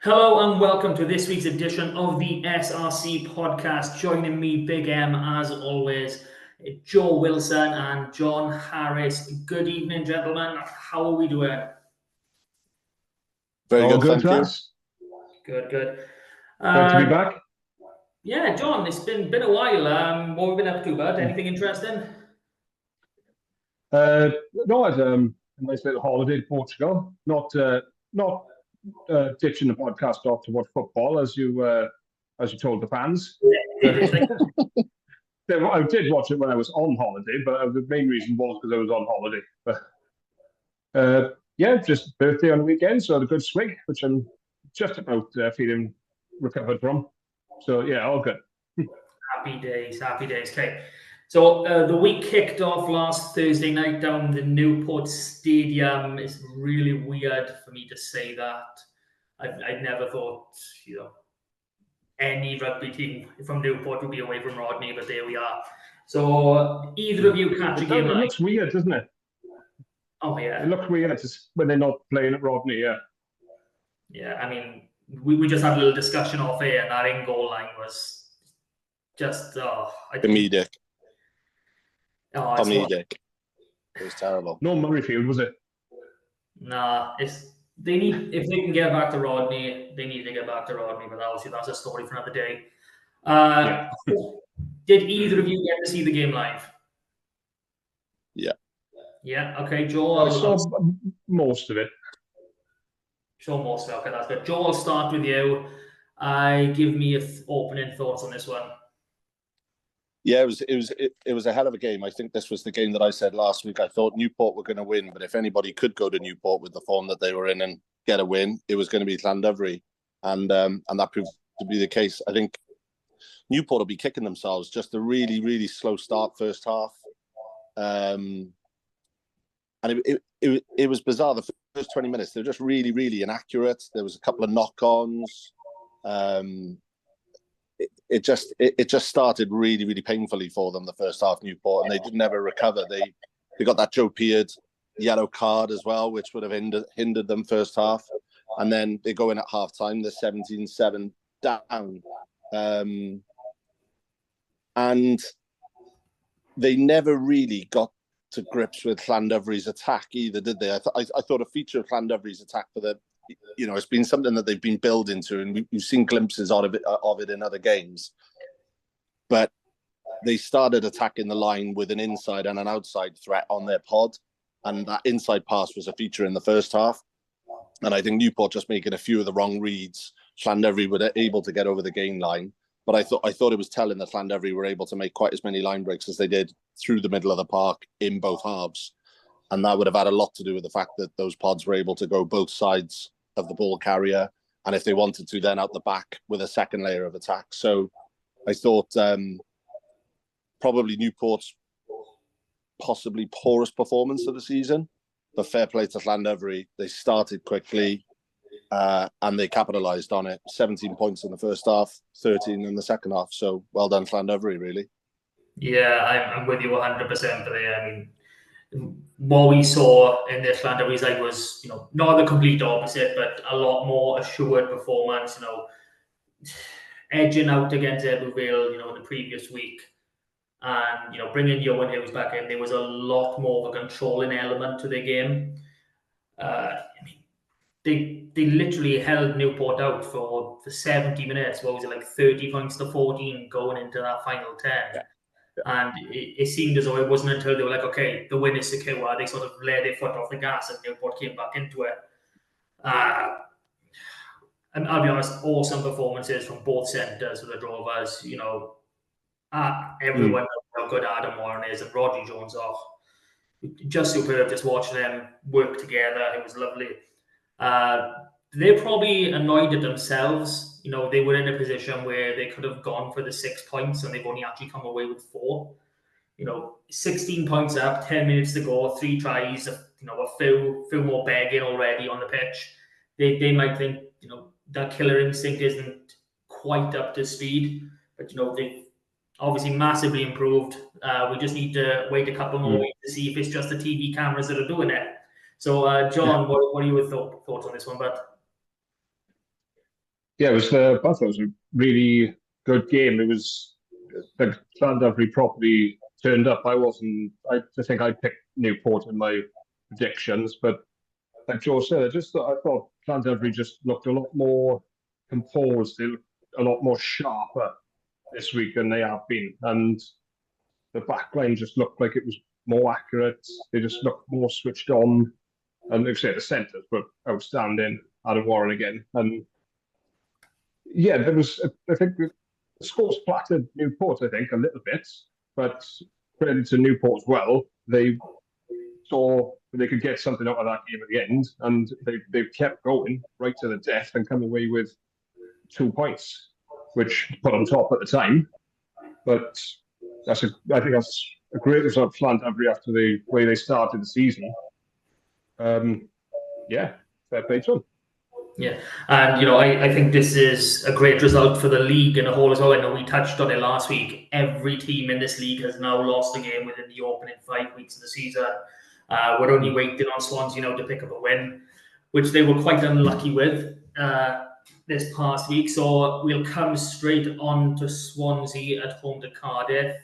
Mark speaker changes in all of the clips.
Speaker 1: Hello and welcome to this week's edition of the SRC podcast. Joining me, Big M, as always, Joe Wilson and John Harris. Good evening, gentlemen. How are we doing?
Speaker 2: Very good, thank you.
Speaker 1: Good.
Speaker 3: Great to be back.
Speaker 1: Yeah, John, it's been a while. What have we been up to, bud? Anything interesting?
Speaker 3: No, I had a nice little holiday to Portugal. Not ditching the podcast off to watch football, as you told the fans. I did watch it when I was on holiday, but the main reason was because I was on holiday. But just birthday on the weekend, so I had a good swig, which I'm just about feeling recovered from. So yeah, all good.
Speaker 1: Happy days. Okay. So the week kicked off last Thursday night down the Newport Stadium. It's really weird for me to say that. I'd never thought, any rugby team from Newport would be away from Rodney, but there we are. So either of you catch a game?
Speaker 3: It looks weird, doesn't it?
Speaker 1: Oh yeah.
Speaker 3: It looks weird when they're not playing at Rodney. Yeah.
Speaker 1: Yeah, I mean, we just had a little discussion off air, and that in goal line was just
Speaker 2: comedic. Comedic. It was terrible.
Speaker 3: No Murrayfield, was it?
Speaker 1: Nah, if they can get back to Rodney, they need to get back to Rodney. But obviously, that's a story for another day. Did either of you get to see the game live?
Speaker 2: Yeah.
Speaker 1: Yeah. Okay, Joel.
Speaker 3: I saw most of it.
Speaker 1: Okay, that's good. Joel, I'll start with you. Give me your opening thoughts on this one.
Speaker 2: Yeah, it was a hell of a game. I think this was the game that I said last week. I thought Newport were going to win, but if anybody could go to Newport with the form that they were in and get a win, it was going to be Llandovery, and that proved to be the case. I think Newport will be kicking themselves. Just a really, really slow start first half, and it was bizarre. The first 20 minutes, they were just really, really inaccurate. There was a couple of knock-ons. It just started really, really painfully for them the first half, Newport, and they didn't ever recover. They got that Joe Peard yellow card as well, which would have hindered them first half. And then they go in at half time, they're 17-7 down. And they never really got to grips with Llandovery's attack either, did they? I thought a feature of Llandovery's attack for the it's been something that they've been building to, and we've seen glimpses of it in other games. But they started attacking the line with an inside and an outside threat on their pod, and that inside pass was a feature in the first half. And I think Newport just making a few of the wrong reads, Llandovery were able to get over the gain line. But I thought it was telling that Llandovery were able to make quite as many line breaks as they did through the middle of the park in both halves. And that would have had a lot to do with the fact that those pods were able to go both sides of the ball carrier, and if they wanted to, then out the back with a second layer of attack. So I thought probably Newport's possibly poorest performance of the season, but fair play to Llandovery. They started quickly and they capitalised on it. 17 points in the first half, 13 in the second half. So well done, Llandovery, really.
Speaker 1: Yeah, I'm with you 100% there. I mean, what we saw in this Llandovery side was, not the complete opposite, but a lot more assured performance, edging out against Ebbw Vale, the previous week. And, bringing Johan Hughes back in, there was a lot more of a controlling element to their game. They literally held Newport out for 70 minutes. What was it, like 30 points to 14 going into that final 10? Yeah. And it seemed as though it wasn't until they were like, okay, the win is secure, they sort of let their foot off the gas and Newport came back into it. And I'll be honest, awesome performances from both centres for the Drovers. Everyone knows how good Adam Warren is, and Rodney Jones are just superb. Just watching them work together, it was lovely. They're probably annoyed at themselves. They were in a position where they could have gone for the 6 points and they've only actually come away with 4. 16 points up, 10 minutes to go, 3 tries, a few more begging already on the pitch. They might think, that killer instinct isn't quite up to speed, but, they've obviously massively improved. We just need to wait a couple more weeks to see if it's just the TV cameras that are doing it. So, John, what are your thoughts on this one, bud?
Speaker 3: Yeah, it was both of those a really good game. It was the Llandovery properly turned up. I think I picked Newport in my predictions, but like Joe said, I thought Llandovery just looked a lot more composed. They looked a lot more sharper this week than they have been, and the back line just looked like it was more accurate. They just looked more switched on, and like I say, the centres were outstanding. Adam Warren again, and yeah, there was. I think the scores flattered Newport. I think a little bit, but credit to Newport as well. They saw they could get something out of that game at the end, and they kept going right to the death and come away with 2 points, which put on top at the time. But I think that's a great result for Llandovery after the way they started the season. Yeah, fair play to them.
Speaker 1: Yeah, and I think this is a great result for the league in a whole as well. I know we touched on it last week. Every team in this league has now lost a game within the opening 5 weeks of the season. We're only waiting on Swansea to pick up a win, which they were quite unlucky with this past week. So we'll come straight on to Swansea at home to Cardiff.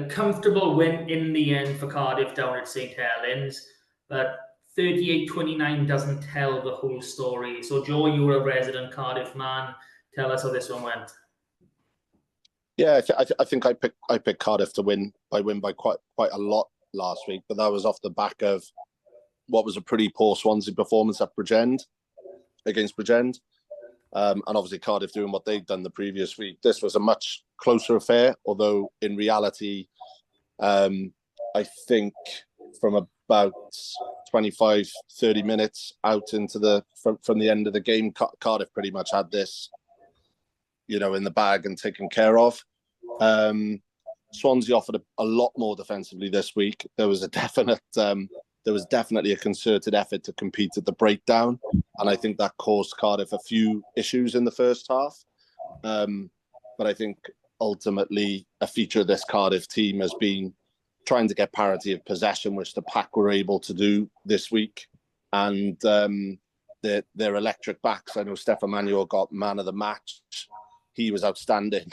Speaker 1: Comfortable win in the end for Cardiff down at St Helens, but 38-29 doesn't tell the whole story. So, Joe, you were a resident Cardiff man. Tell us how this one went.
Speaker 2: Yeah, I think I picked Cardiff to win by quite a lot last week, but that was off the back of what was a pretty poor Swansea performance at against Bridgend. And obviously Cardiff doing what they'd done the previous week. This was a much closer affair, although in reality, I think from about 25, 30 minutes out into from the end of the game, Cardiff pretty much had this, in the bag and taken care of. Swansea offered a lot more defensively this week. There was definitely a concerted effort to compete at the breakdown, and I think that caused Cardiff a few issues in the first half. But I think ultimately a feature of this Cardiff team has been trying to get parity of possession, which the Pack were able to do this week, and their electric backs. I know Stefan Manuel got man of the match. He was outstanding.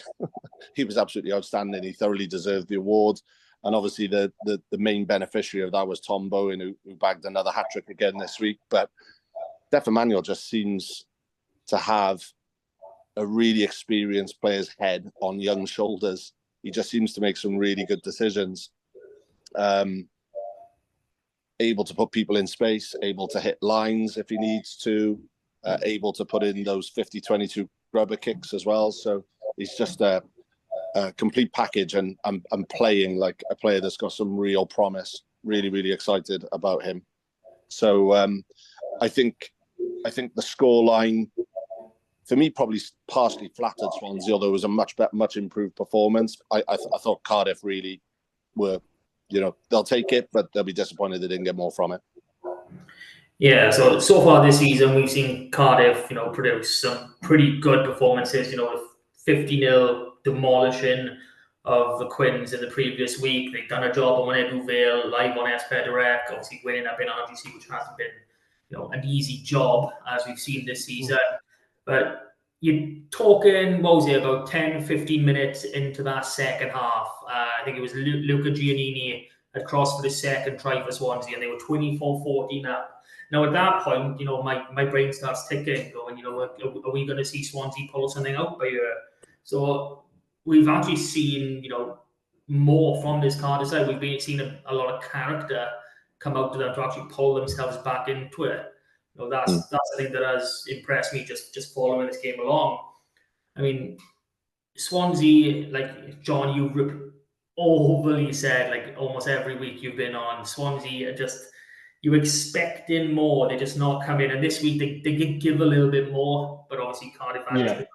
Speaker 2: He was absolutely outstanding. He thoroughly deserved the award. And obviously the main beneficiary of that was Tom Bowen, who bagged another hat-trick again this week. But Stefan Manuel just seems to have a really experienced player's head on young shoulders. He just seems to make some really good decisions. Able to put people in space, able to hit lines if he needs to, able to put in those 50-22 rubber kicks as well. So he's just a complete package, and I'm playing like a player that's got some real promise. Really, really excited about him. So I think the scoreline for me probably partially flattered Swansea, although it was a much improved performance. I thought Cardiff really were, they'll take it, but they'll be disappointed they didn't get more from it.
Speaker 1: Yeah, so far this season we've seen Cardiff, produce some pretty good performances. With 50-0 demolishing of the Quins in the previous week. They've done a job on Wyneddu Vale, live on Esper Direct, obviously winning up in RGC, which hasn't been, an easy job as we've seen this season. But you're talking, what was it, about 10, 15 minutes into that second half. I think it was Luca Giannini had crossed for the second try for Swansea, and they were 24-14 up. Now, at that point, my brain starts ticking, going, are we going to see Swansea pull something out by here? So we've actually seen, more from this Cardiff side. We've been seeing a lot of character come out to them to actually pull themselves back into it. That's the thing that has impressed me just following this game along. I mean, Swansea, like John, you overly said, like almost every week you've been on, Swansea are just, you're expecting more. They just not come in. And this week they did give a little bit more, but obviously Cardiff had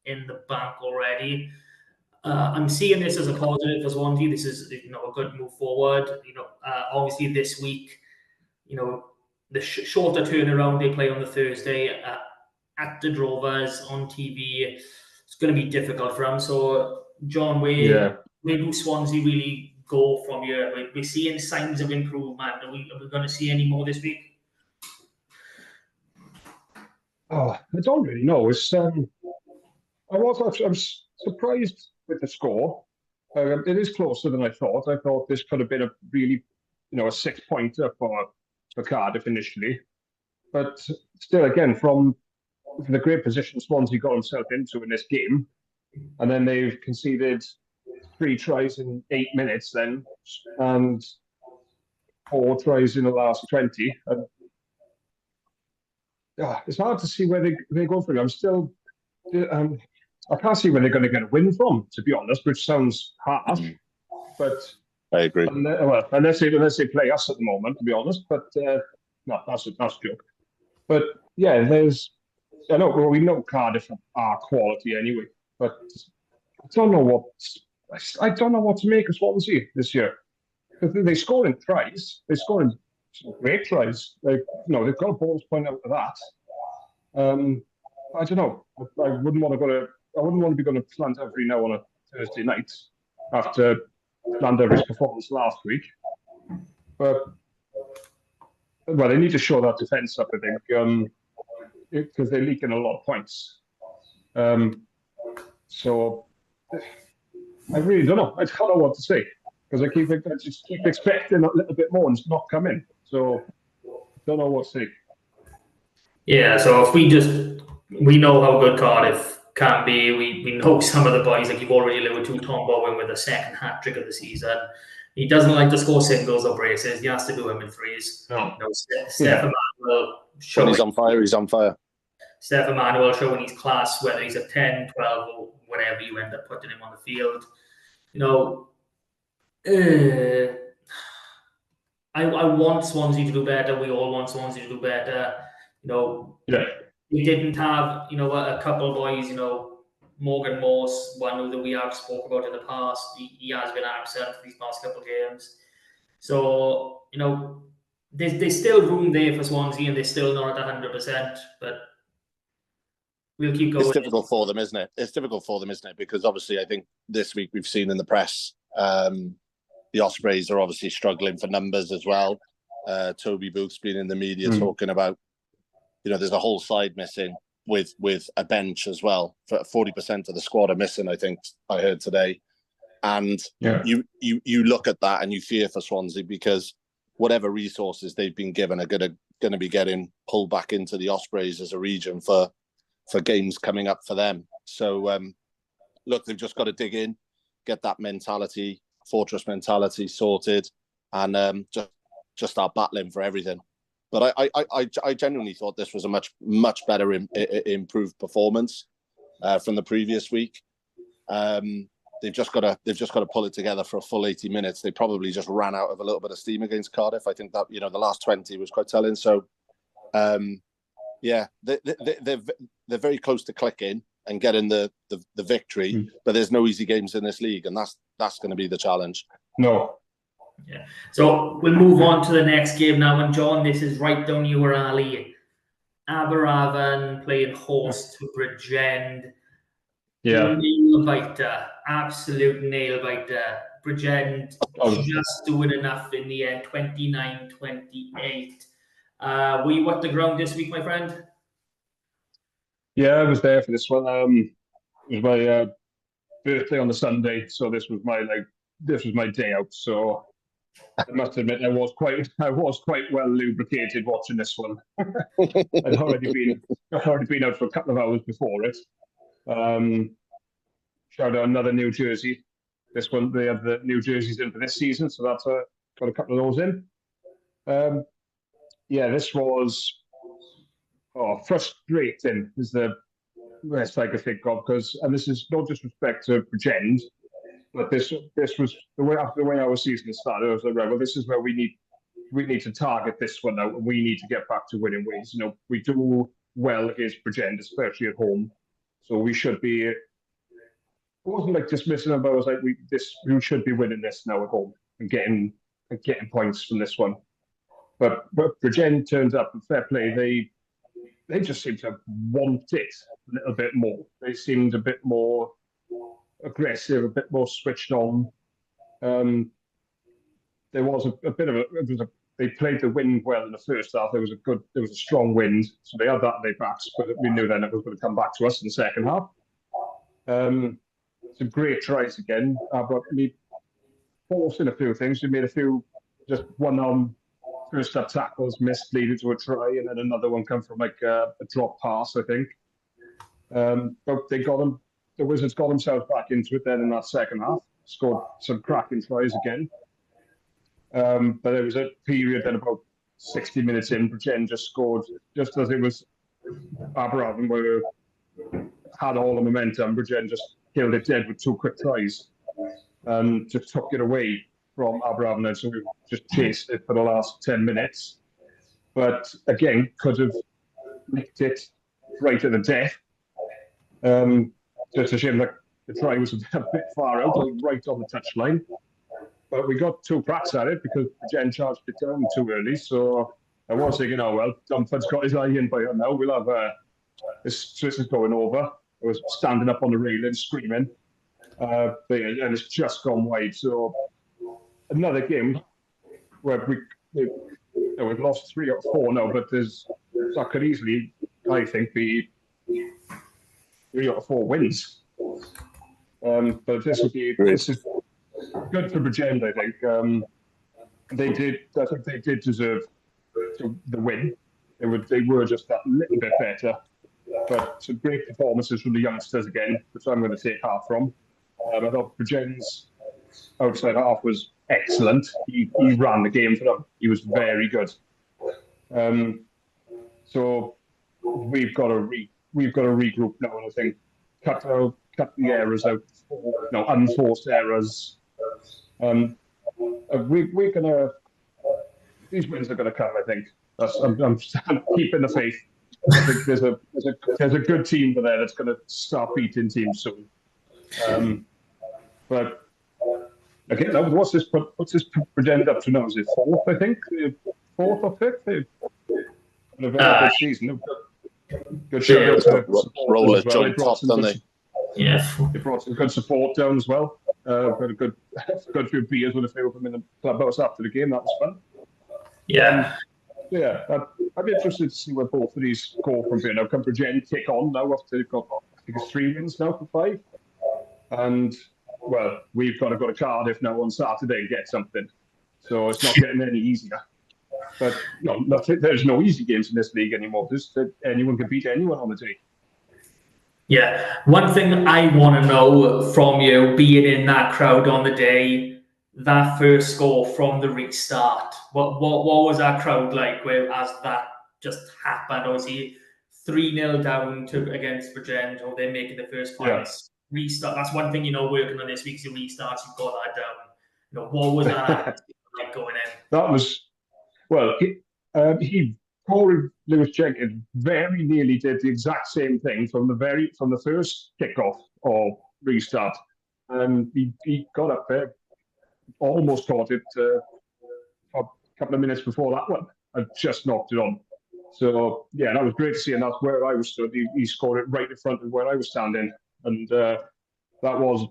Speaker 1: in the bank already. I'm seeing this as a positive for Swansea. This is a good move forward. Obviously this week, the shorter turnaround, they play on the Thursday at the Drovers on TV. It's going to be difficult for them. So, John, where do Swansea really go from here? We're seeing signs of improvement. Are we going to see any more this week?
Speaker 3: Oh, I don't really know. I was surprised with the score. It is closer than I thought. I thought this could have been a really, a 6-pointer for Cardiff initially. But still, again, from the great position Swansea got himself into in this game, and then they've conceded 3 tries in 8 minutes then, and 4 tries in the last 20. And it's hard to see where they go from. I can't see where they're going to get a win from, to be honest, which sounds harsh, but
Speaker 2: I agree.
Speaker 3: Unless they play us at the moment, to be honest. But no, that's a joke. But yeah, I know we know Cardiff are quality anyway, but I don't know what to make of Swansea this year. They score in tries. They score in some great tries. They've got a bonus point out of that. I don't know. I wouldn't want to be going to Llandovery now on a Thursday night after Llandovery's performance last week. But they need to show that defence up, I think, because they're leaking a lot of points. So I really don't know. I don't know what to say because I just keep expecting a little bit more and it's not coming. So I don't know what to say.
Speaker 1: Yeah, so if we know how good Cardiff can be. We know some of the boys, like you've already alluded to, Tom Bowen with the second hat trick of the season. He doesn't like to score singles or braces. He has to do them in threes.
Speaker 3: No.
Speaker 1: Steph Emanuel
Speaker 2: when he's on fire, he's on fire.
Speaker 1: Steph Emanuel showing his class, whether he's a 10, 12, or whatever you end up putting him on the field. I want Swansea to do better. We all want Swansea to do better. We didn't have, a couple of boys, Morgan Morse, one that we have spoke about in the past. He has been absent for these past couple of games. So, there's still room there for Swansea and they're still not at 100%, but we'll keep going.
Speaker 2: It's difficult for them, isn't it? Because obviously I think this week we've seen in the press, the Ospreys are obviously struggling for numbers as well. Toby Booth's been in the media talking about, there's a whole side missing with a bench as well. For 40% of the squad are missing, I think I heard today. And you look at that and you fear for Swansea because whatever resources they've been given are going to be getting pulled back into the Ospreys as a region for games coming up for them. So, look, they've just got to dig in, get that mentality, fortress mentality sorted, and just start battling for everything. But I genuinely thought this was a much better improved performance from the previous week. They've just got to pull it together for a full 80 minutes. They probably just ran out of a little bit of steam against Cardiff. I think that the last 20 was quite telling. So they're very close to clicking and getting the victory. But there's no easy games in this league, and that's going to be the challenge.
Speaker 3: No.
Speaker 1: Yeah. So we'll move on to the next game now. And John, this is right down your alley. Aberavon playing host to Bridgend.
Speaker 3: Yeah.
Speaker 1: Nail biter. Absolute nail biter. Bridgend just doing enough in the end. 29-28. Were you at the ground this week, my friend?
Speaker 3: Yeah, I was there for this one. It was my birthday on the Sunday, so this was my day out. So I must admit, I was quite well lubricated watching this one. I'd already been out for a couple of hours before it. Shout out another New Jersey. This one, they have the New Jerseys in for this season, so that's got a couple of those in. This was frustrating is the best I could think of, and this is no disrespect to Bridgend, but this was the way our season started. I was like, right, well, this is where we need to target this one now. We need to get back to winning ways. We do well against Bridgend, especially at home, so we should be. It wasn't like dismissing them, but I was like, we should be winning this now at home and getting points from this one. But Bridgend turns up and fair play. They just seem to want it a little bit more. They seemed a bit more aggressive, a bit more switched on. There was a bit of they played the wind well in the first half. There was a strong wind, so they had that in their backs. But we knew then it was going to come back to us in the second half. Some great tries again. But we forcing a few things. We made a few just one-on first up tackles missed, leading to a try, and then another one come from like a drop pass, I think. But they got them. The Wizards got themselves back into it then in that second half. Scored some cracking tries again. But there was a period then about 60 minutes in, Bridgend just scored just as it was Aberafan had all the momentum. Bridgend just killed it dead with 2 quick tries and just took it away from Aberafan. And so we just chased it for the last 10 minutes. But again, could have nicked it right at the death. Just a shame that the try was a bit far out, like right on the touchline. But we got 2 cracks at it because Jen charged it down too early. So I was thinking, oh, well, Dunford's got his eye in by now. We'll have this is going over. I was standing up on the railing screaming. And it's just gone wide. So another game where we've lost 3 or 4 now, but that could easily, I think, be 3 or 4 wins. But this is good for Bridgend, I think. I think they did deserve the win. They were just that little bit better. But some great performances from the youngsters again, which I'm going to take half from. I thought Bridgend's outside half was excellent. He ran the game for them. He was very good. So we've got to regroup now, and I think cut the errors out, unforced errors. We're gonna. These wins are gonna come. I think. I'm keeping the faith. I think there's a good team there that's gonna start beating teams soon. But again, what's this Bridgend up to now? Is it 4th? I think 4th or 5th. They've had a very good season. Good show.
Speaker 2: Roller joint top, don't they?
Speaker 1: Yeah.
Speaker 3: They brought some good support down as well. Got a good few beers with a few of them in the clubhouse after the game. That was fun.
Speaker 1: Yeah.
Speaker 3: I'd be interested to see where both of these go from here. Now, can Bridgend take on now after they've got, I think it's 3 wins now for 5? And, well, we've got to go to Cardiff now on Saturday and get something. So it's not getting any easier. But there's no easy games in this league anymore. Anyone can beat anyone on the day.
Speaker 1: Yeah. One thing I want to know from you, being in that crowd on the day, that first score from the restart, what was that crowd like as that just happened? Obviously, 3-0 down against Bridgend, or they're making the first points. Yeah. Restart. That's one thing, working on this week's restarts, you've got that down. What was that like going in?
Speaker 3: That was, well, Corey Lewis Jenkins very nearly did the exact same thing from the first kickoff or restart. He got up there, almost caught it a couple of minutes before that one, and just knocked it on. So yeah, that was great to see, and that's where I was stood. He scored it right in front of where I was standing, and that was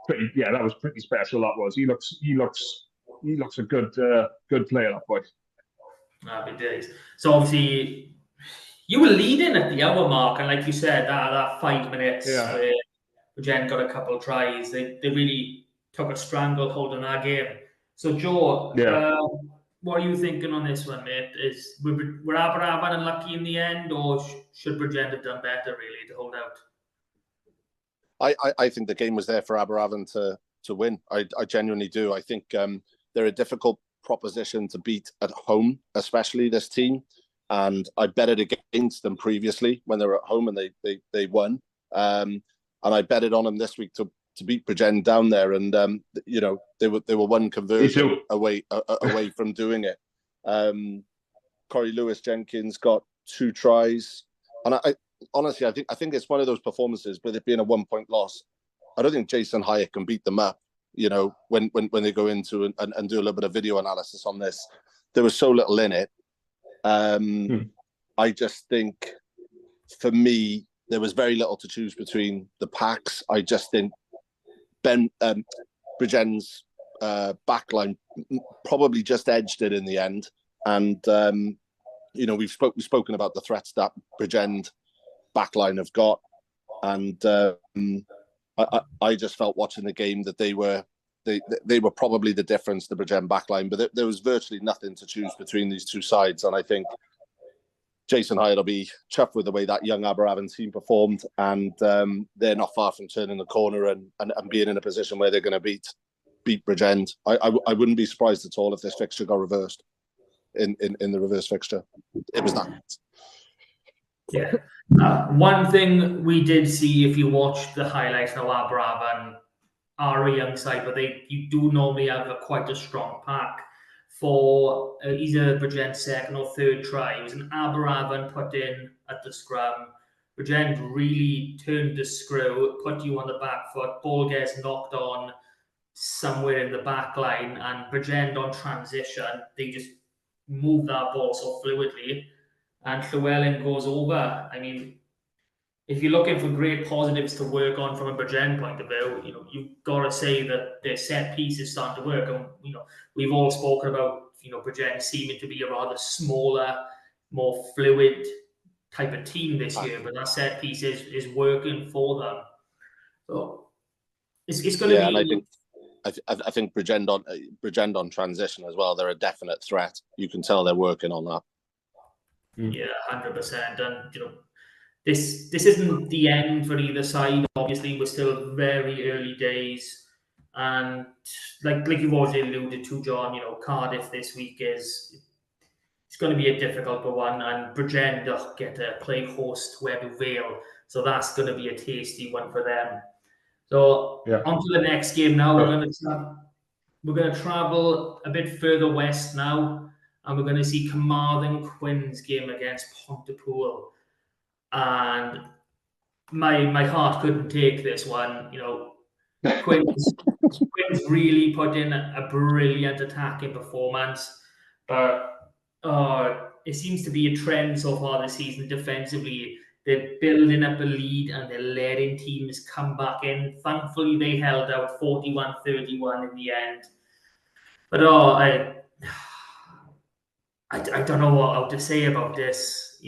Speaker 3: pretty. Yeah, that was pretty special. That was. He looks a good player, that boy.
Speaker 1: Happy days. So obviously, you were leading at the hour mark, and like you said, that 5 minutes where Jen got a couple of tries, they really took a stranglehold on that game. So Joe, what are you thinking on this one, mate? Were Aberafan unlucky in the end, or should Bridgend have done better really to hold out?
Speaker 2: I think the game was there for Aberafan to win. I genuinely do. I think they're a difficult proposition to beat at home, especially this team. And I betted against them previously when they were at home, and they won. And I betted on them this week to beat Bridgend down there, and they were one conversion away from doing it. Corey Lewis Jenkins got 2 tries, and I honestly I think it's one of those performances with it being a 1-point loss. I don't think Jason Hyatt can beat them up. When they go into and do a little bit of video analysis on this, there was so little in it. I just think, for me, there was very little to choose between the packs. I just think Bridgend's backline probably just edged it in the end. And we've spoken about the threats that Bridgend backline have got, and I just felt watching the game that they were probably the difference, the Bridgend backline, but there was virtually nothing to choose between these two sides, and I think Jason Hyde will be chuffed with the way that young Aberravon team performed, and they're not far from turning the corner and being in a position where they're going to beat Bridgend. I wouldn't be surprised at all if this fixture got reversed in the reverse fixture. It was that.
Speaker 1: Yeah. One thing we did see, if you watch the highlights now, Aberravon are a young side, but you do normally have quite a strong pack. For either Bridgend's second or third try, it was an Aberravon put in at the scrum. Bridgend really turned the screw, put you on the back foot, ball gets knocked on somewhere in the back line, and Bridgend on transition, they just move that ball so fluidly, and Llewellyn goes over. I mean, if you're looking for great positives to work on from a Bridgend point of view, you've got to say that their set piece is starting to work. And, we've all spoken about, Bridgend seeming to be a rather smaller, more fluid type of team this year, but that set piece is working for them. So it's going to be...
Speaker 2: And I think Bridgend on transition as well, they're a definite threat. You can tell they're working on that.
Speaker 1: Yeah, 100%. And, This isn't the end for either side. Obviously, we're still very early days, and like you've already alluded to, John, Cardiff this week it's going to be a difficult one, and Bridgend get to play host to Ebbw Vale, so that's going to be a tasty one for them. So on to the next game now. We're going to travel a bit further west now, and we're going to see Carmarthen Quins game against Pontypool. And my heart couldn't take this one. Quins really put in a brilliant attacking performance, but it seems to be a trend so far this season defensively. They're building up a lead and they're letting teams come back in. Thankfully, they held out 41-31 in the end. But I don't know what to say about this.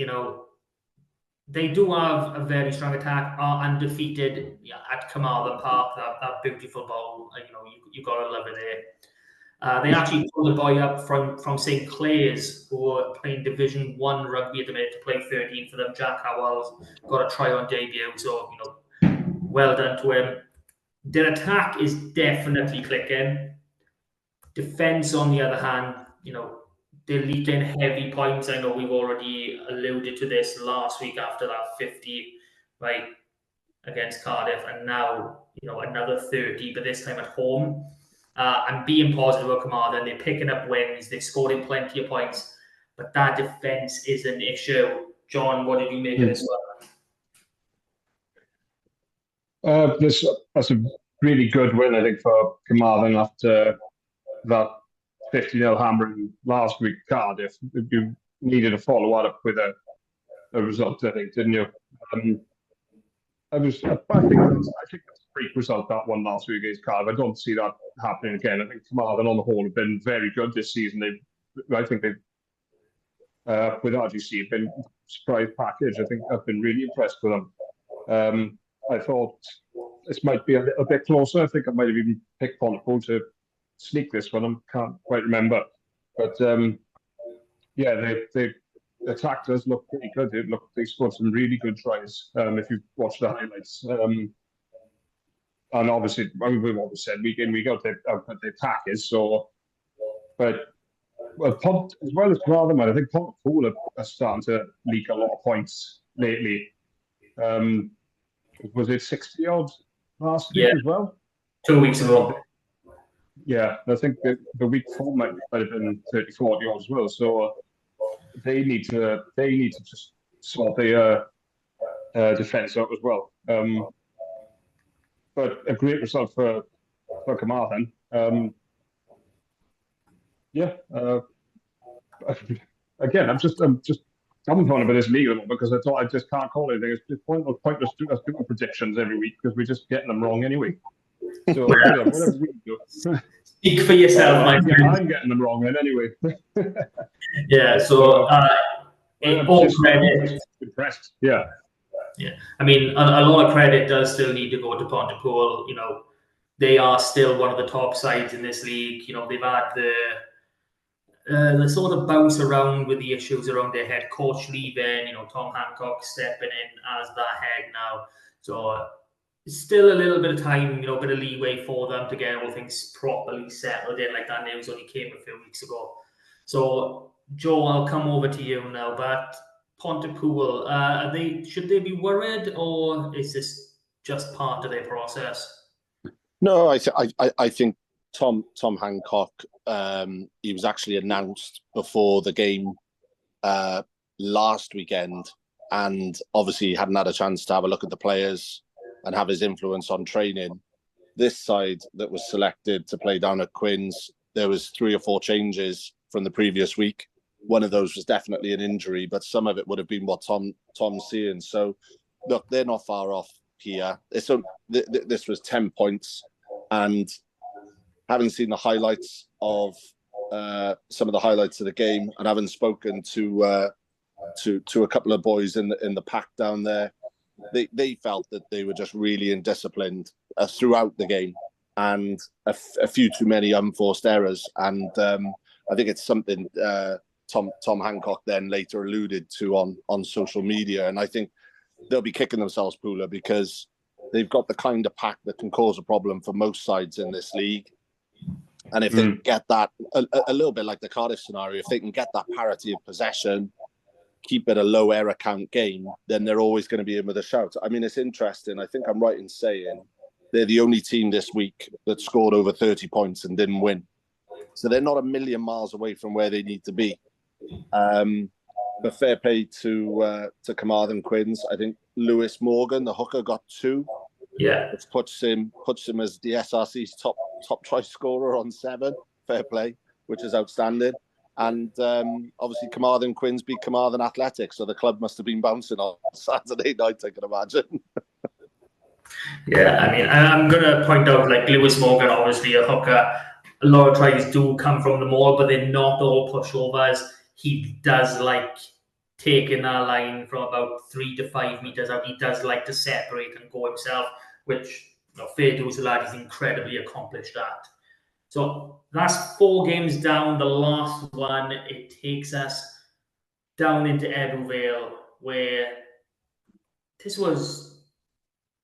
Speaker 1: They do have a very strong attack, are undefeated at Carmarthen Park, that beautiful bowl. You got to love it there. They actually pulled a boy up from St. Clair's, who are playing Division 1 rugby at the minute, to play 13 for them. Jack Howell's got a try on debut, so well done to him. Their attack is definitely clicking. Defense, on the other hand, they're leaking heavy points. I know we've already alluded to this last week after that 50 against Cardiff, and now another 30, but this time at home. I'm being positive about Carmarthen. They're picking up wins. They're scoring plenty of points, but that defense is an issue. John, what did you make of this
Speaker 3: one? That's a really good win, I think, for Carmarthen after that 50-0 hammering last week, Cardiff. You needed to follow up with a result, I think, didn't you? I think that's a freak result, that one last week against Cardiff. I don't see that happening again. I think Carmarthen on the whole have been very good this season. I think they've with RGC have been a surprise package. I think I've been really impressed with them. I thought this might be a little bit closer. I think I might have even picked Pontypool to sneak this one. I can't quite remember, but they attacked us, looked pretty good. They scored some really good tries. If you watch the highlights, and obviously, we've always said week in, week out, the attack is so. But as well as Carmarthen, I think Pontypool are starting to leak a lot of points lately. Was it 60 odd last week as well? 2 weeks
Speaker 1: ago.
Speaker 3: Yeah, I think the week before might have been 30-40 odd as well. So they need to just sort their defence out as well. But a great result for Carmarthen. Again, I'm just having fun about this league a little because I just can't call anything. It's just pointless doing predictions every week because we're just getting them wrong anyway. So whatever we do.
Speaker 1: Speak for yourself, my friend.
Speaker 3: I'm getting them wrong then anyway.
Speaker 1: Yeah, so all credit.
Speaker 3: Impressed. Yeah.
Speaker 1: Yeah, I mean, a lot of credit does still need to go to Pontypool. You know, they are still one of the top sides in this league. You know, they've had the sort of bounce around with the issues around their head coach leaving. You know, Tom Hancock stepping in as that head now. So it's still a little bit of time, you know, a bit of leeway for them to get all things properly settled in. Like that news only came a few weeks ago. So Joe, I'll come over to you now, but Pontypool, should they be worried, or is this just part of their process?
Speaker 2: No, I think Tom Hancock, he was actually announced before the game last weekend, and obviously he hadn't had a chance to have a look at the players and have his influence on training. This side that was selected to play down at Quins, there was 3 or 4 changes from the previous week. One of those was definitely an injury, but some of it would have been what Tom's seeing. So, look, they're not far off here. This was 10 points, and having seen the highlights of some of the highlights of the game, and having spoken to a couple of boys in the pack down there, they felt that they were just really indisciplined throughout the game, and a few too many unforced errors. And I think it's something Tom Hancock then later alluded to on social media. And I think they'll be kicking themselves, Pooler, because they've got the kind of pack that can cause a problem for most sides in this league. And if they get that, a little bit like the Cardiff scenario, if they can get that parity of possession, keep it a low error count game, then they're always going to be in with a shout. I mean, it's interesting. I think I'm right in saying they're the only team this week that scored over 30 points and didn't win. So they're not a million miles away from where they need to be. But fair play to Carmarthen Quins. I think Lewis Morgan, the hooker, got 2.
Speaker 1: Yeah,
Speaker 2: which puts him as the SRC's top try scorer on 7. Fair play, which is outstanding. And obviously Carmarthen Quins beat Carmarthen Athletic, so the club must have been bouncing on Saturday night, I can imagine.
Speaker 1: Yeah, I mean, I'm going to point out, like, Lewis Morgan, obviously a hooker. A lot of tries do come from the maul, but they're not all pushovers. He does like taking that line from about 3 to 5 meters out. He does like to separate and go himself, which, you know, fair dues to the lad, he's incredibly accomplished at. So that's 4 games down. The last one, it takes us down into Ebbw Vale, where this was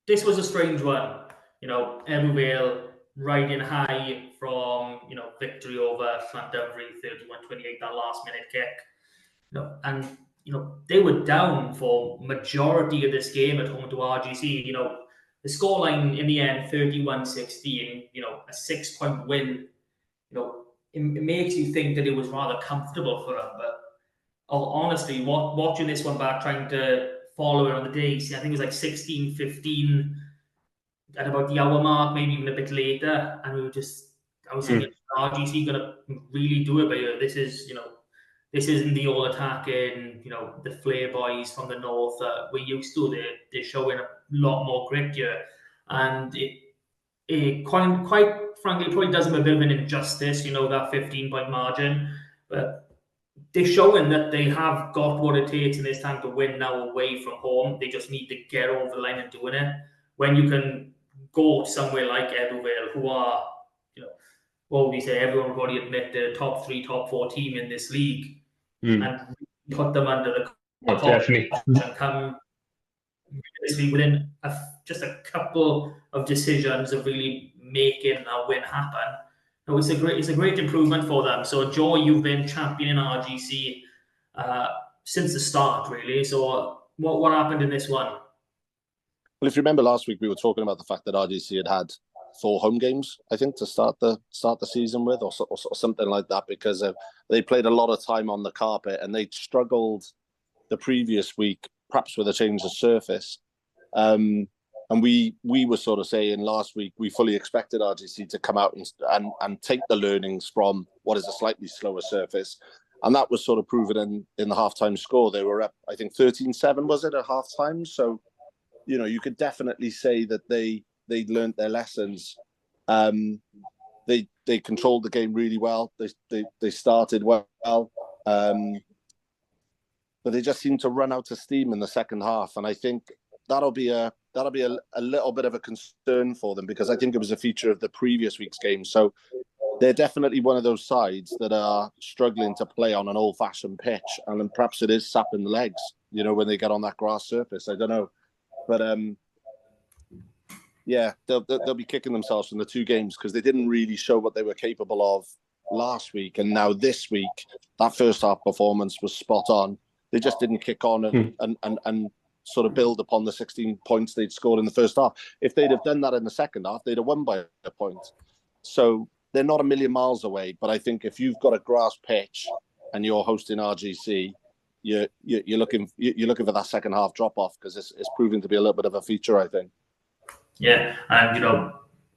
Speaker 1: a strange one. You know, Ebbw Vale riding high from, you know, victory over Llandovery 31-28, that last minute kick. You know, and you know, they were down for majority of this game at home to RGC. You know, the scoreline in the end, 31-16, you know, a 6-point win. You know, it makes you think that it was rather comfortable for them. But honestly, watching this one back, trying to follow it on the day, see, I think it was like 16-15 at about the hour mark, maybe even a bit later. And I was thinking, RGC going to really do it? But this is, you know, this isn't the all attacking, you know, the Flair boys from the north we're used to. They're showing a lot more grit here. And it quite frankly probably does them a bit of an injustice, you know, that 15-point margin. But they're showing that they have got what it takes in this time to win now away from home. They just need to get over the line and doing it. When you can go somewhere like Ebbw Vale, who are, you know, what would we say, everyone would probably admit they're a top 3, top 4 team in this league, and put them under the
Speaker 3: definitely.
Speaker 1: and come within just a couple of decisions of really making a win happen. No, it's a great improvement for them. So, Joe, you've been championing RGC since the start, really. So, what happened in this one?
Speaker 2: Well, if you remember last week, we were talking about the fact that RGC had 4 home games, I think, to start the season with, or something like that, because they played a lot of time on the carpet and they struggled the previous week, perhaps with a change of surface. And we were sort of saying last week we fully expected RGC to come out and take the learnings from what is a slightly slower surface. And that was sort of proven in the halftime score. They were up, I think, 13-7, was it, at halftime? So, you know, you could definitely say that they learned their lessons. They controlled the game really well. They started well. But they just seem to run out of steam in the second half, and I think that'll be a little bit of a concern for them, because I think it was a feature of the previous week's game. So they're definitely one of those sides that are struggling to play on an old-fashioned pitch, and then perhaps it is sapping the legs, when they get on that grass surface. I don't know, but yeah, they'll be kicking themselves from the two games, because they didn't really show what they were capable of last week, and now this week that first half performance was spot on. They just didn't kick on and sort of build upon the 16 points they'd scored in the first half. If they'd have done that in the second half, they'd have won by a point. So they're not a million miles away, but I think if you've got a grass pitch and you're hosting RGC, you're looking for that second half drop off, because it's proving to be a little bit of a feature, I think.
Speaker 1: Yeah, and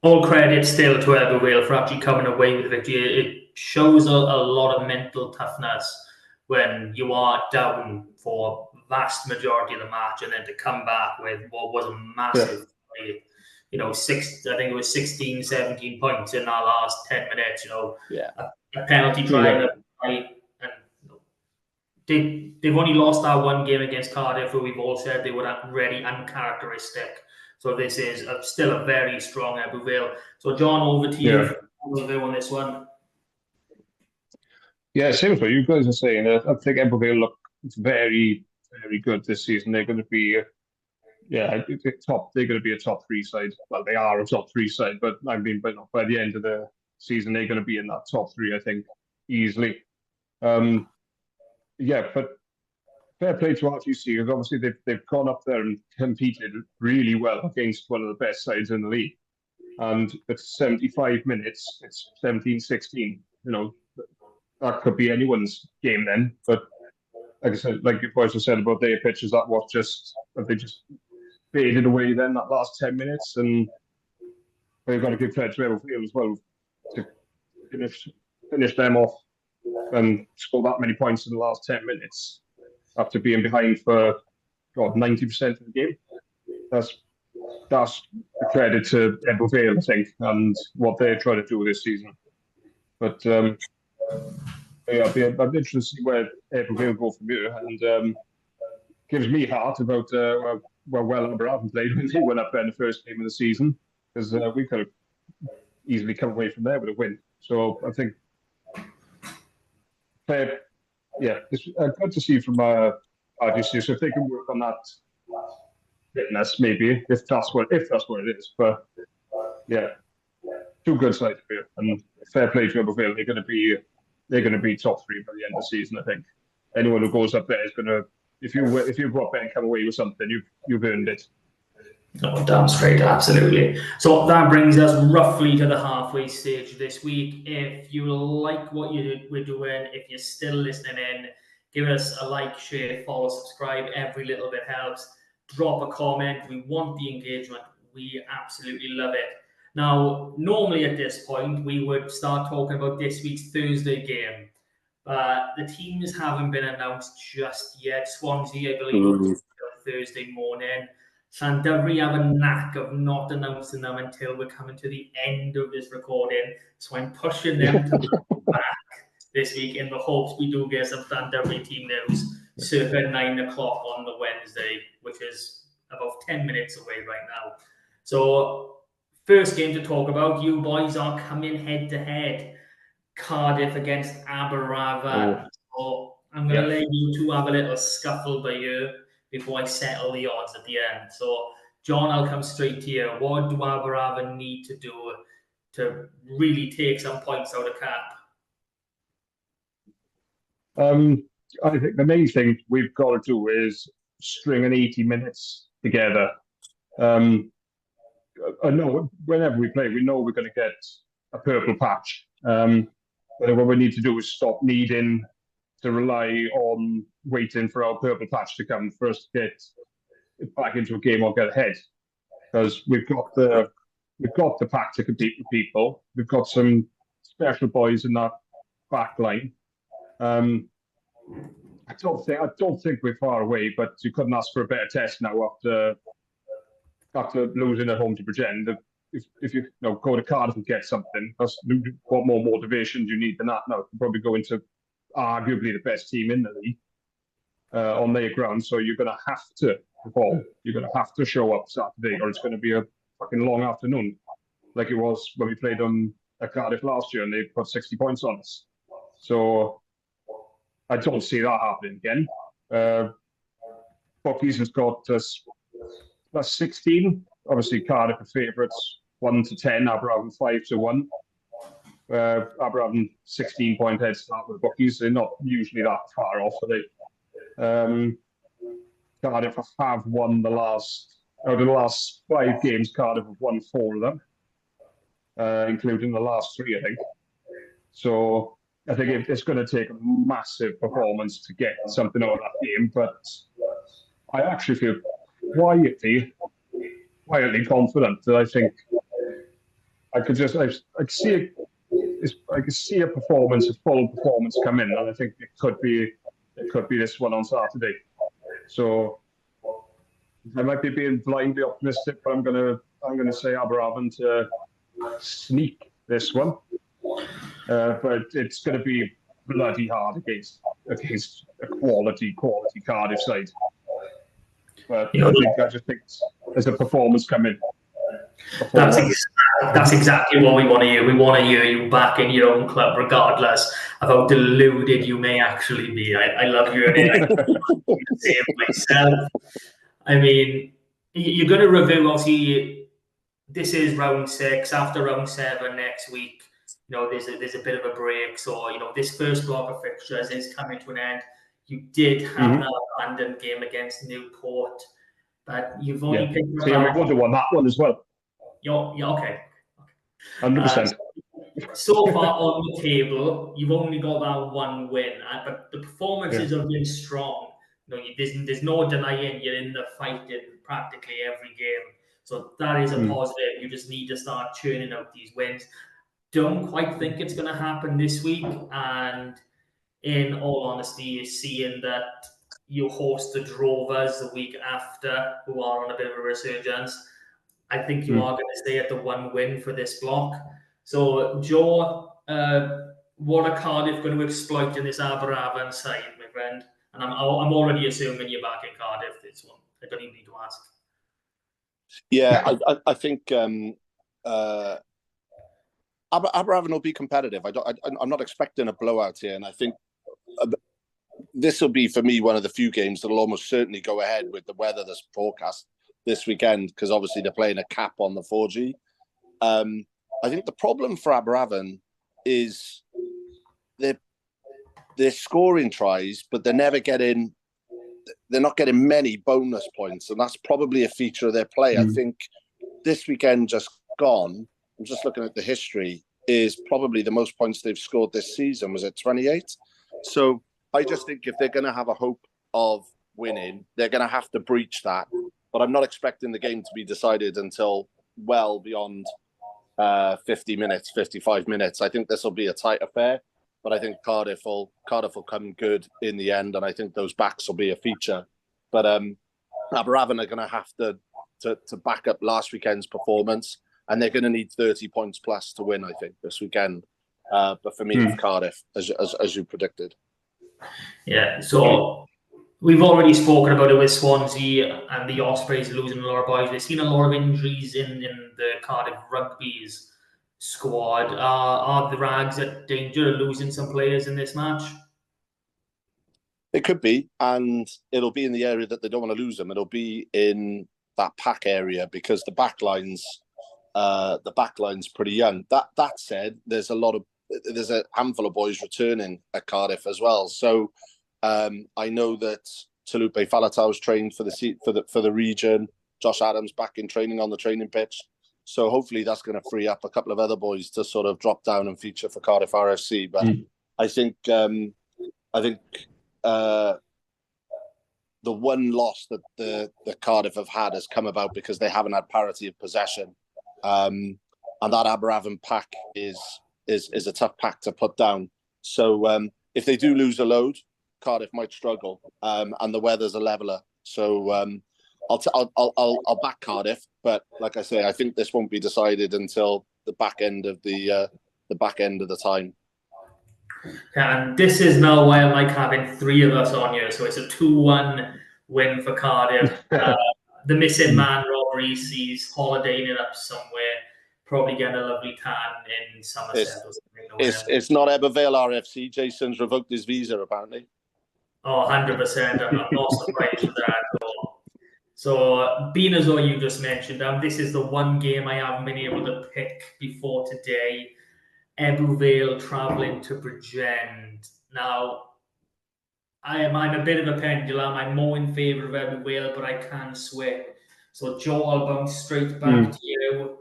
Speaker 1: all credit still to Abervale for actually coming away with the victory. It shows a lot of mental toughness when you are down for vast majority of the match, and then to come back with what was a massive play. I think it was 16, 17 points in our last 10 minutes, a penalty try. And they've only lost that one game against Cardiff, who we've all said they were really uncharacteristic. So this is still a very strong Abervale. So John, over to you on this one.
Speaker 3: Yeah, same as what you guys are saying. I think Abervale look very, very good this season. They're going to be they're going to be a top three side. Well, they are a top three side, but by the end of the season, they're going to be in that top three, I think, easily. But fair play to RGC, because obviously they've gone up there and competed really well against one of the best sides in the league. And it's 75 minutes, it's 17-16. That could be anyone's game then. But like I said, like you boys have said about their pitches, they just faded away then that last 10 minutes, and they've got to give credit to Abervale as well to finish them off and score that many points in the last 10 minutes after being behind for 90% of the game. That's a credit to Abervale, I think, and what they're trying to do this season. But I'd be interested to see where Abervale go from here, and gives me heart about Aberravon played when they went up there in the first game of the season, because we could have easily come away from there with a win. So I think, it's good to see from RGC. So if they can work on that fitness, maybe if that's what it is. But yeah, two good sides here, and fair play to Abervale. They're going to be top three by the end of the season. I think anyone who goes up there is going to. If you go up there and come away with something, you've earned it.
Speaker 1: No, damn straight, absolutely. So that brings us roughly to the halfway stage this week. If you like what we're doing, if you're still listening in, give us a like, share, follow, subscribe. Every little bit helps. Drop a comment. We want the engagement. We absolutely love it. Now, normally at this point, we would start talking about this week's Thursday game. The teams haven't been announced just yet. Swansea, I believe, on Thursday morning. Llandovery have a knack of not announcing them until we're coming to the end of this recording. So I'm pushing them to the back this week in the hopes we do get some Llandovery team news circa 9 o'clock on the Wednesday, which is about 10 minutes away right now. So first game to talk about, you boys are coming head-to-head. Cardiff against Aberravon. So I'm going to let you two have a little scuffle by you before I settle the odds at the end. So, John, I'll come straight to you. What do Aberravon need to do to really take some points out of cap?
Speaker 3: I think the main thing we've got to do is string an 80 minutes together. I know whenever we play, we know we're going to get a purple patch. But what we need to do is stop needing to rely on waiting for our purple patch to come for us to get back into a game or get ahead. Because we've got the pack to compete with people. We've got some special boys in that back line. I don't think we're far away, but you couldn't ask for a better test now after losing at home to Bridgend. If you go to Cardiff and get something, what more motivation do you need than that? Now, you can probably go into arguably the best team in the league on their ground. So you're going to have to perform. You're going to have to show up Saturday, or it's going to be a fucking long afternoon, like it was when we played them at Cardiff last year and they put 60 points on us. So I don't see that happening again. Bookies has got us plus 16. Obviously, Cardiff are favourites 1 to 10, Aberravon 5 to 1. Aberravon 16-point head start with the bookies. They're not usually that far off, are they? Cardiff have won the last 5 games. Cardiff have won 4 of them, including the last 3, I think. So I think it's going to take a massive performance to get something out of that game. But I actually feel quietly confident that I think I could see a performance, a full performance come in, and I think it could be this one on Saturday. So I might be being blindly optimistic, but I'm gonna say Aberravon to sneak this one. But it's going to be bloody hard against a quality Cardiff side. But I just think there's a performance coming.
Speaker 1: That's exactly what we want to hear. We want to hear you back in your own club, regardless of how deluded you may actually be. I love hearing it. I say it myself. I mean, you're going to review, obviously, this is round 6. After round 7 next week, there's a bit of a break. So, this first block of fixtures is coming to an end. You did have that abandoned game against Newport, but you've only picked up.
Speaker 3: Yeah, we would have won that one as well.
Speaker 1: Yeah, okay.
Speaker 3: 100%.
Speaker 1: So far on the table, you've only got that 1 win, but the performances have been strong. There's no denying you're in the fight in practically every game. So that is a positive. You just need to start churning out these wins. Don't quite think it's going to happen this week. And in all honesty, seeing that you host the Drovers the week after, who are on a bit of a resurgence, I think you are going to stay at the 1 win for this block. So, Joe, what are Cardiff going to exploit in this Aberravon side, my friend? And I'm already assuming you're back in Cardiff this one. I don't even need to ask.
Speaker 2: Yeah, I think Aberravon will be competitive. I'm not expecting a blowout here, and I think this will be, for me, one of the few games that will almost certainly go ahead with the weather that's forecast this weekend, because obviously they're playing a cap on the 4G. I think the problem for Aberravon is they're scoring tries, but they're not getting many bonus points, and that's probably a feature of their play. I think this weekend just gone, I'm just looking at the history, is probably the most points they've scored this season. Was it 28? So I just think if they're going to have a hope of winning, they're going to have to breach that. But I'm not expecting the game to be decided until well beyond 50 minutes, 55 minutes. I think this will be a tight affair, but I think Cardiff will come good in the end, and I think those backs will be a feature. But Aberravon are going to have to back up last weekend's performance, and they're going to need 30 points plus to win, I think, this weekend. But for me, it's Cardiff, as you predicted.
Speaker 1: Yeah, so we've already spoken about it with Swansea and the Ospreys losing a lot of boys. We've seen a lot of injuries in the Cardiff Rugby's squad. Are the Rags at danger of losing some players in this match?
Speaker 2: It could be, and it'll be in the area that they don't want to lose them. It'll be in that pack area, because the backline's pretty young. That said, there's a handful of boys returning at Cardiff as well. So I know that Talupe Falatau's trained for the region. Josh Adams back in training on the training pitch. So hopefully that's going to free up a couple of other boys to sort of drop down and feature for Cardiff RFC. But I think the one loss that the Cardiff have had has come about because they haven't had parity of possession, and that Aberravon pack is a tough pack to put down. So if they do lose a load, Cardiff might struggle, and the weather's a leveler. So I'll back Cardiff, but like I say, I think this won't be decided until the back end of the time.
Speaker 1: And this is now why I like having three of us on here. So it's a 2-1 win for Cardiff. The missing man, Rob Rees, he's holidaying it up somewhere, probably getting a lovely tan in Somerset or something.
Speaker 2: It's not Ebervale RFC. Jason's revoked his visa, apparently.
Speaker 1: Oh, 100%. I'm not surprised with that at all. So, being as though you just mentioned, this is the one game I haven't been able to pick before today. Ebbw Vale travelling to Bridgend. Now, I'm a bit of a pendulum. I'm more in favour of Ebbw Vale, but I can swing. So, Joe, I'll bounce straight back to you.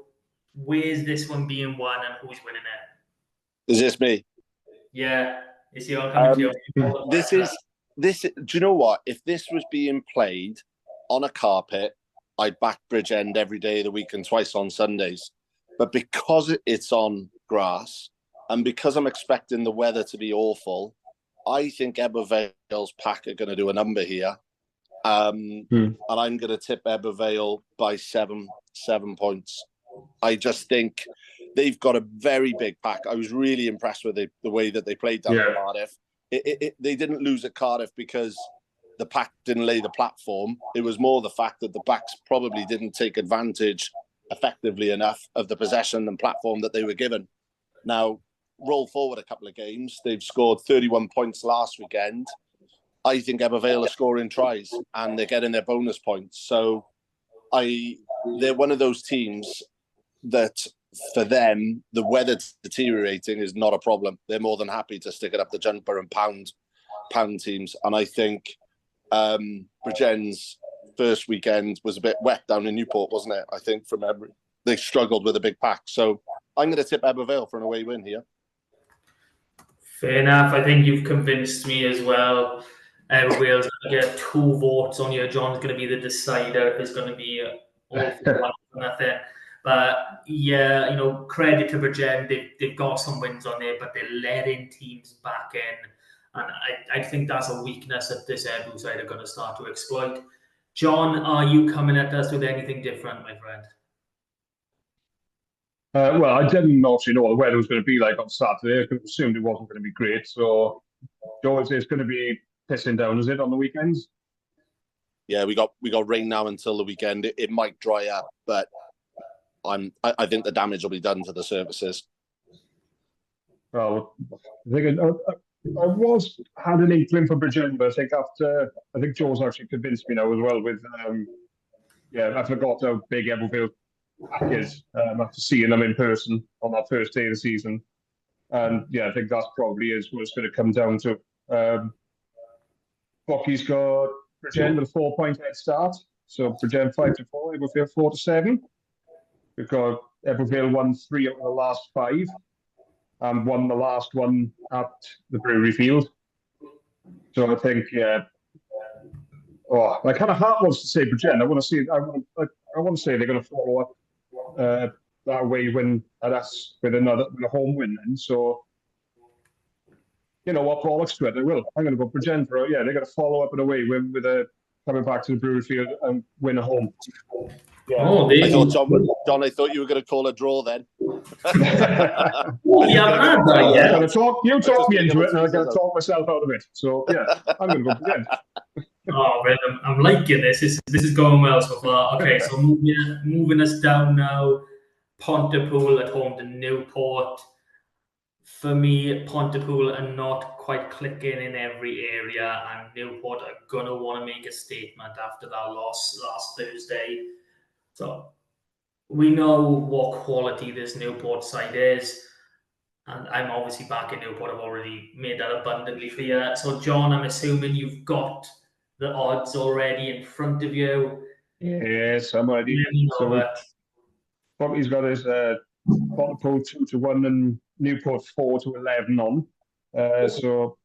Speaker 1: Where's this one being won and who's winning it?
Speaker 2: Is this me?
Speaker 1: Yeah. Is he all coming to you?
Speaker 2: Do you know what? If this was being played on a carpet, I'd back Bridgend every day of the week and twice on Sundays. But because it's on grass and because I'm expecting the weather to be awful, I think Ebbw Vale's pack are going to do a number here. And I'm going to tip Ebbw Vale by seven points. I just think they've got a very big pack. I was really impressed with the way that they played down at Cardiff. They didn't lose at Cardiff because the pack didn't lay the platform. It was more the fact that the backs probably didn't take advantage effectively enough of the possession and platform that they were given. Now, roll forward a couple of games. They've scored 31 points last weekend. I think Ebbw Vale are scoring tries and they're getting their bonus points. So they're one of those teams that for them, the weather deteriorating is not a problem. They're more than happy to stick it up the jumper and pound teams. And I think Bridgend's first weekend was a bit wet down in Newport, wasn't it? I think from memory. They struggled with a big pack. So I'm going to tip Ebbw Vale for an away win here.
Speaker 1: Fair enough. I think you've convinced me as well. Ebbw Vale's going to get 2 votes on here. John's going to be the decider. There's going to be all for one for nothing. But yeah, credit to Bridgend. They've got some wins on there, but they're letting teams back in. And I think that's a weakness that this Ebbw side are going to start to exploit. John, are you coming at us with anything different, my friend?
Speaker 3: Well, I didn't obviously know what the weather was going to be like on Saturday. I assumed it wasn't going to be great. So, Joe, it's going to be pissing down, is it, on the weekends?
Speaker 2: Yeah, we got rain now until the weekend. It might dry up, but I think the damage will be done to the surfaces.
Speaker 3: Well, I had an inkling for Bridgend, but I think Joe's actually convinced me now as well with I forgot how big Ebbw Vale pack is after seeing them in person on that first day of the season. And I think that's probably is what it's going to come down to. Bucky's got Bridgend with a 4-point head start. So Bridgend 5-4, Ebbw Vale 4-7. We've got Ebbw Vale won 3 out of the last 5 and won the last one at the Brewery Field. So I think, my kind of heart wants to say Bridgend. I want to say they're going to follow up that way win at us with a home win. Then, so you know what, bollocks to it. They will. I'm going to go Bridgend for they're going to follow up in a way win with coming back to the Brewery Field and win at home. Yeah.
Speaker 1: Oh,
Speaker 2: I thought, John, I thought you were going to call a draw then.
Speaker 1: Yeah,
Speaker 3: you talk me into it, and I'm going to talk myself out of it. So I'm going to go Bridgend.
Speaker 1: Oh, man, I'm liking this. This is going well so far. Okay, so moving us down now. Pontypool at home to Newport. For me, Pontypool are not quite clicking in every area, and Newport are going to want to make a statement after that loss last Thursday. So we know what quality this Newport side is, and I'm obviously back in Newport. I've already made that abundantly clear. So, John, I'm assuming you've got the odds already in front of you.
Speaker 3: Yes, I'm ready. So Bobby's got his Pontypool 2-1 and Newport 4-11 on. So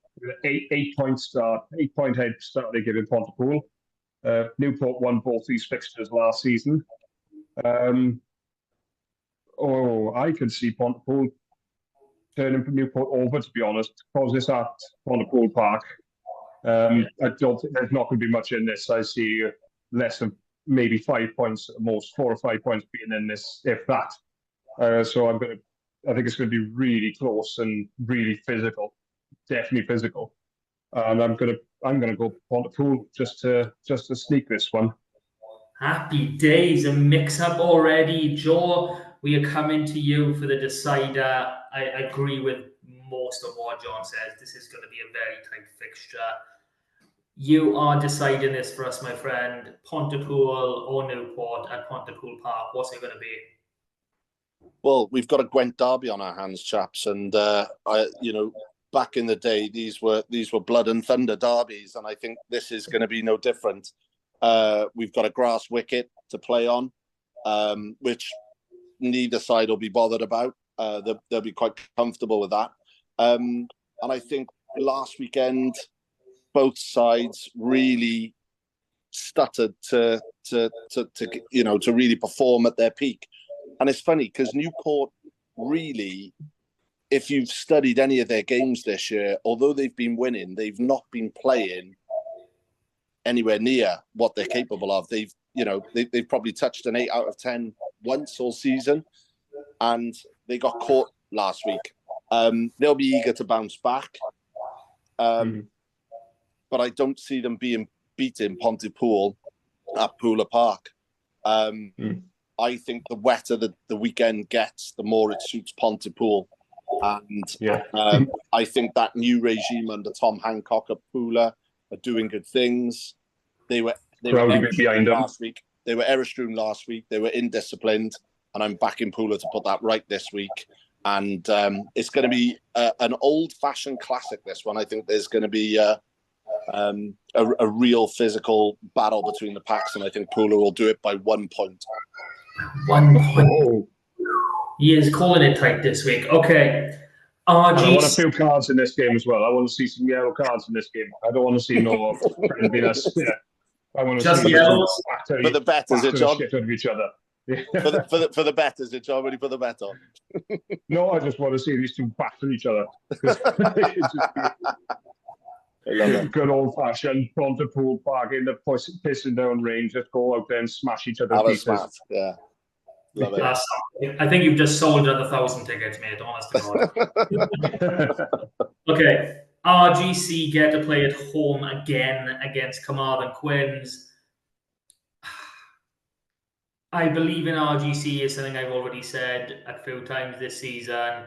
Speaker 3: 8-point start, 8-point head start they give in Pontypool. Newport won both these fixtures last season. I could see Pontypool turning Newport over, to be honest, because it's at Pontypool Park. I don't think there's not going to be much in this. I see less than maybe 5 points at most, 4 or 5 points being in this, if that. So I think it's going to be really close and really physical. definitely physical. And I'm gonna go Pontypool just to sneak this one.
Speaker 1: Happy days, a mix-up already. Joe, we are coming to you for the decider. I agree with most of what John says. This is going to be a very tight fixture. You are deciding this for us, my friend. Pontypool or Newport at Pontypool Park. What's it going to be?
Speaker 2: Well, we've got a Gwent derby on our hands, chaps, and back in the day, these were blood and thunder derbies, and I think this is going to be no different. We've got a grass wicket to play on, which neither side will be bothered about. They'll be quite comfortable with that. And I think last weekend, both sides really stuttered to really perform at their peak. And it's funny because Newport really, if you've studied any of their games this year, although they've been winning, they've not been playing anywhere near what they're capable of. They've probably touched an 8 out of 10 once all season, and they got caught last week. They'll be eager to bounce back, but I don't see them beating Pontypool at Pooler Park. I think the wetter the weekend gets, the more it suits Pontypool. And I think that new regime under Tom Hancock at Pooler are doing good things. They were behind last week. They were error-strewn last week. They were indisciplined, and I'm backing Pooler to put that right this week. And it's going to be an old-fashioned classic, this one. I think there's going to be a real physical battle between the packs, and I think Pooler will do it by 1 point.
Speaker 1: 1 point. Oh. He is calling it tight this week. Okay.
Speaker 3: And I want a few cards in this game as well. I want to see some yellow cards in this game. I don't want to see no friendliness. Yeah. I want to
Speaker 1: just
Speaker 3: see
Speaker 1: yellows
Speaker 2: for the betters. It's on
Speaker 3: shit out of each other.
Speaker 2: for the betters. It's already for the better.
Speaker 3: No, I just want to see these two batter each other.
Speaker 2: I love it.
Speaker 3: Good old fashioned Pontypool Park in the pissing down range. Just go out there and smash each other pieces.
Speaker 2: Smart. Yeah. Love
Speaker 1: it. I think you've just sold another 1,000 tickets, mate. Honest to God. Okay. RGC get to play at home again against Carmarthen Quins. I believe in RGC is something I've already said a few times this season,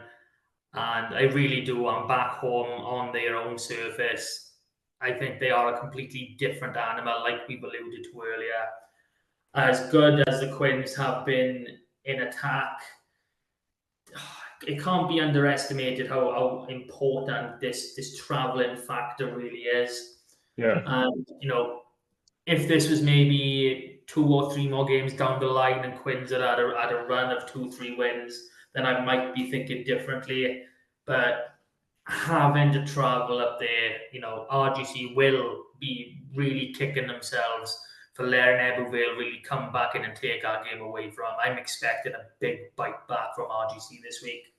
Speaker 1: and I really do. I'm back home on their own surface. I think they are a completely different animal, like we've alluded to earlier. As good as the Quins have been in attack, it can't be underestimated how important this travelling factor really is.
Speaker 3: Yeah.
Speaker 1: And, if this was maybe 2 or 3 more games down the line and Quins had a run of 2-3 wins, then I might be thinking differently. But having to travel up there, RGC will be really kicking themselves for letting Ebervale really come back in and take our game away from. I'm expecting a big bite back from RGC this week.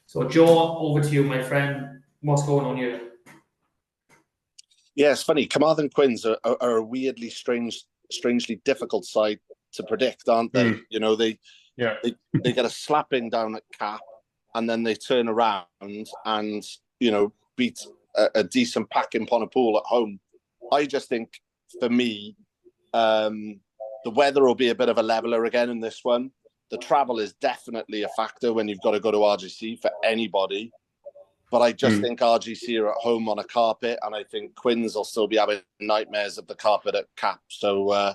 Speaker 1: So, Joe, over to you, my friend. What's going on here?
Speaker 2: Yeah, it's funny. Carmarthen Quins are a weirdly strangely difficult side to predict, aren't they? They get a slapping down at Cap, and then they turn around and beat a decent pack in Pontypool at home. I just think, for me, the weather will be a bit of a leveler again in this one. The travel is definitely a factor when you've got to go to RGC for anybody. But I just think RGC are at home on a carpet, and I think Quins will still be having nightmares of the carpet at Cap. So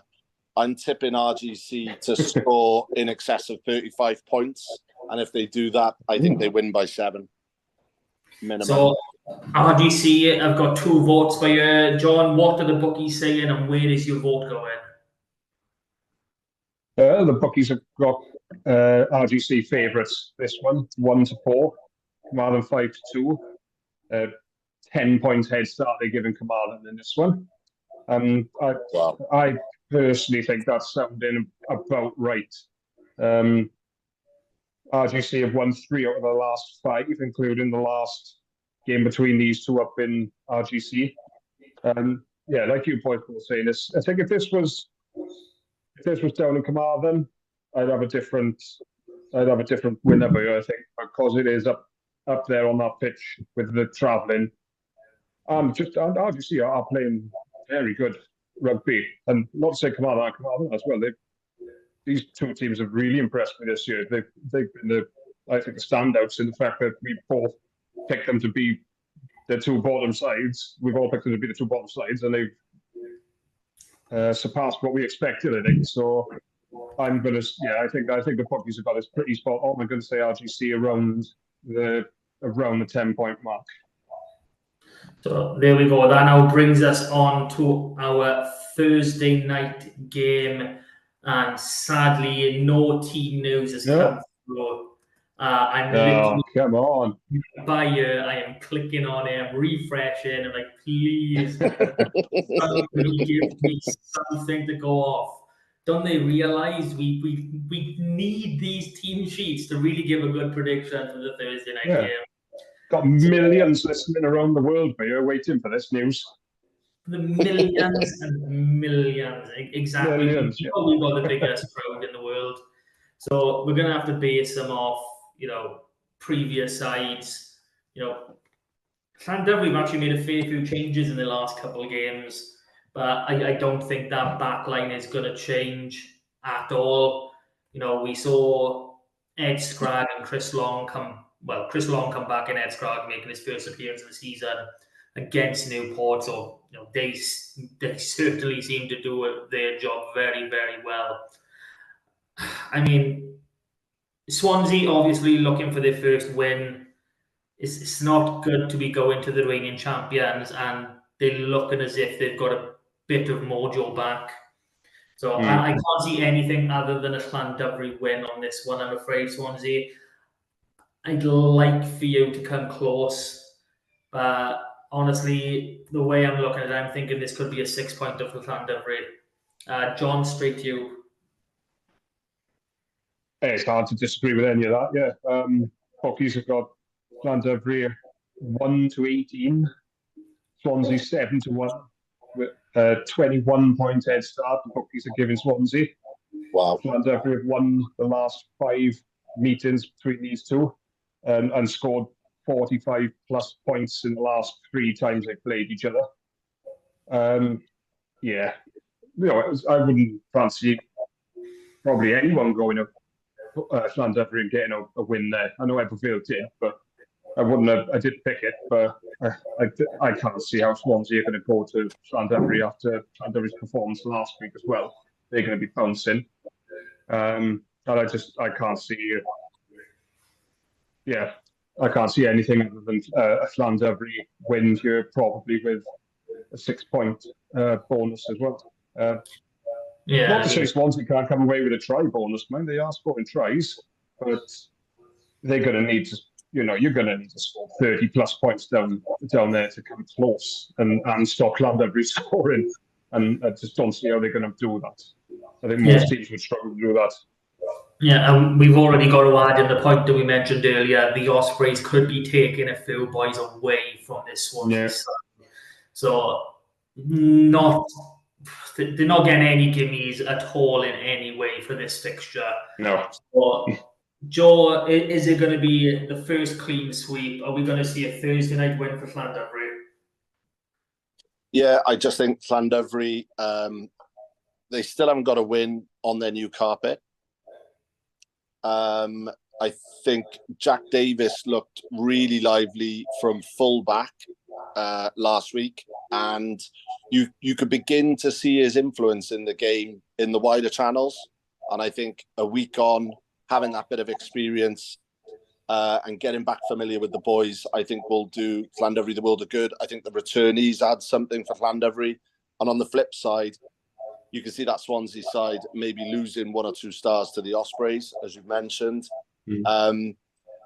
Speaker 2: I'm tipping RGC to score in excess of 35 points. And if they do that, I think they win by 7 minimum.
Speaker 1: So RGC, I've got 2 votes for you. John, what are the bookies saying, and where is your vote going?
Speaker 3: The bookies have got RGC favourites this one, 1-4, Carmarthen 5-2. 10 points head start they're giving Carmarthen in this one. I personally think that's sounding about right. RGC have won 3 out of the last 5, including the last game between these two up in RGC. Like you boys were saying, I think if this was down in Carmarthen, I'd have a different winner for you, I think, because it is up there on that pitch with the travelling. RGC are playing very good rugby, and not to say Carmarthen as well. These two teams have really impressed me this year. They've been I think the standouts in the fact that we both picked them to be the two bottom sides. We've all picked them to be the two bottom sides, and they've surpassed what we expected. I think so. I think the Puckies have got us pretty spot on. I'm going to say RGC around the 10-point mark.
Speaker 1: So there we go. That now brings us on to our Thursday night game, and sadly, no team news has come through. I'm literally
Speaker 3: come on.
Speaker 1: I am clicking on it, I'm refreshing, and like, please, somebody give me something to go off. Don't they realize we need these team sheets to really give a good prediction for the Thursday night game?
Speaker 3: Got millions listening around the world, but you're waiting for this news.
Speaker 1: The millions and millions, exactly.
Speaker 3: Millions,
Speaker 1: We've got the biggest crowd in the world, so we're gonna have to base them off, previous sides. Llandovery have actually made a fair few changes in the last couple of games, but I don't think that back line is going to change at all. We saw Ed Scragg and Chris Long come back, and Ed Scragg making his first appearance of the season against Newport. So, they certainly seem to do their job very, very well. I mean, Swansea obviously looking for their first win. It's not good to be going to the reigning champions, and they're looking as if they've got a bit of mojo back. So I can't see anything other than a Llandovery win on this one, I'm afraid, Swansea. I'd like for you to come close, but honestly, the way I'm looking at it, I'm thinking this could be a 6-pointer for Llandovery. John, straight to you.
Speaker 3: It's hard to disagree with any of that. Yeah, Puckies have got Llandovery 1-18, Swansea 7-1 with 21-point head start. The Puckies are giving Swansea.
Speaker 2: Wow.
Speaker 3: Llandovery have won the last 5 meetings between these two, and scored 45 plus points in the last 3 times they played each other. I wouldn't fancy probably anyone going up Llandovery and getting a win there. I know Everfield did, but I did pick it, but I can't see how Swansea are going to go to Llandovery after Llandovery's performance last week as well. They're going to be bouncing. And I can't see I can't see anything other than a Llandovery win here, probably with a 6-point bonus as well. Not to say Swansea can't come away with a try bonus, man. They are scoring tries, but they're going to need to, you're going to need to score 30 plus points down there to come close and stop Llandovery scoring. And I just don't see how they're going to do that. I think most teams would struggle to do that.
Speaker 1: Yeah, and we've already got to add in the point that we mentioned earlier. The Ospreys could be taking a few boys away from this Swansea side. So they're not getting any gimmies at all in any way for this fixture.
Speaker 3: No.
Speaker 1: So, Joe, is it going to be the first clean sweep? Are we going to see a Thursday night win for Llandovery?
Speaker 2: Yeah, I just think Llandovery, they still haven't got a win on their new carpet. I think Jack Davis looked really lively from full back last week, and you could begin to see his influence in the game in the wider channels. And I think a week on, having that bit of experience and getting back familiar with the boys, I think will do Llandovery the world of good. I think the returnees add something for Llandovery. And on the flip side, you can see that Swansea side maybe losing 1 or 2 stars to the Ospreys, as you've mentioned. And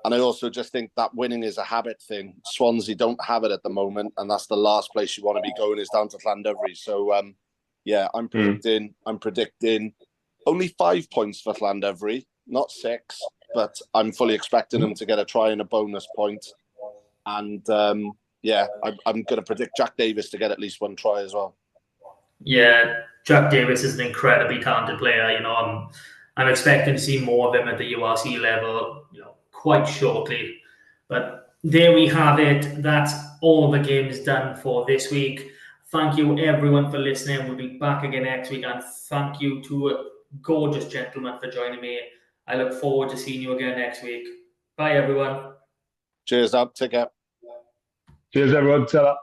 Speaker 2: I also just think that winning is a habit thing. Swansea don't have it at the moment, and that's the last place you want to be going is down to Llandovery. So, I'm predicting only 5 points for Llandovery, not 6, but I'm fully expecting them to get a try and a bonus point. And, I'm going to predict Jack Davis to get at least 1 try as well.
Speaker 1: Yeah, Jack Davis is an incredibly talented player. I'm expecting to see more of him at the URC level, quite shortly. But there we have it. That's all the games done for this week. Thank you, everyone, for listening. We'll be back again next week. And thank you to a gorgeous gentleman for joining me. I look forward to seeing you again next week. Bye, everyone.
Speaker 2: Cheers up. Take care.
Speaker 3: Cheers, everyone. Ta-ra.